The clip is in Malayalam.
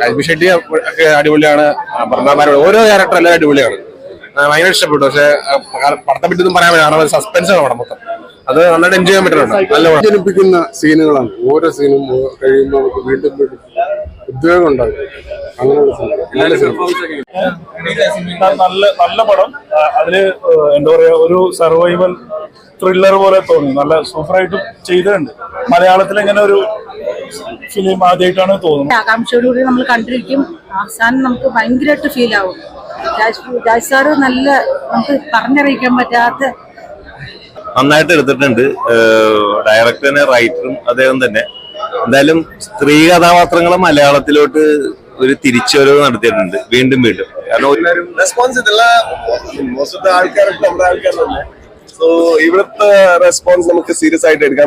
രാജ്ബി ഷെട്ടി ഒക്കെ അടിപൊളിയാണ്. ഓരോ ക്യാരക്ടർ എല്ലാം അടിപൊളിയാണ്. ഭയങ്കര ഇഷ്ടപ്പെട്ടു. പക്ഷെ പടത്തെ പറ്റിയൊന്നും പറയാൻ പറ്റില്ല. കാരണം സസ്പെൻസ് ആണ് പടം മൊത്തം. അത് നന്നായിട്ട് എൻജോയ് ചെയ്യാൻ പറ്റുന്നുണ്ട്. നല്ല ജനിപ്പിക്കുന്ന സീനുകളാണ്. ഓരോ സീനും കഴിയുമ്പോൾ നമുക്ക് വീണ്ടും വീണ്ടും ഉദ്വേഗം ഉണ്ടാകും. നല്ല പടം. അതില് എന്താ പറയാ, ഒരു സർവൈവൽ ത്രില്ലർ പോലെ തോന്നി. നല്ല സൂപ്പറായിട്ട് ചെയ്തിട്ടുണ്ട്. മലയാളത്തിൽ ഇങ്ങനെ ഒരു ഫിലിം ആദ്യമായിട്ടാണ് തോന്നുന്നത്. ആകാംക്ഷയോടുകൂടി നമ്മൾ കണ്ടിരിക്കും. അവസാനം നമുക്ക് ഭയങ്കരമായിട്ട് ഫീൽ ആവും. രാജ് സാറ് നല്ല, നമുക്ക് പറഞ്ഞറിയിക്കാൻ പറ്റാത്ത നന്നായിട്ട് എടുത്തിട്ടുണ്ട്. ഡയറക്ടറിനെ റൈറ്ററും അദ്ദേഹം തന്നെ. എന്തായാലും സ്ത്രീ കഥാപാത്രങ്ങൾ മലയാളത്തിലോട്ട് ഒരു തിരിച്ചുവരവ് നടത്തിയിട്ടുണ്ട് വീണ്ടും വീണ്ടും. കാരണം റെസ്പോൺസ് ഇതല്ല, മോസ്റ്റ് ഓഫ് ദ ആൾക്കാരൊക്കെ നമ്മുടെ ആൾക്കാർ തന്നെ. സോ ഇവിടുത്തെ റെസ്പോൺസ് നമുക്ക് സീരിയസ് ആയിട്ട് എടുക്കാൻ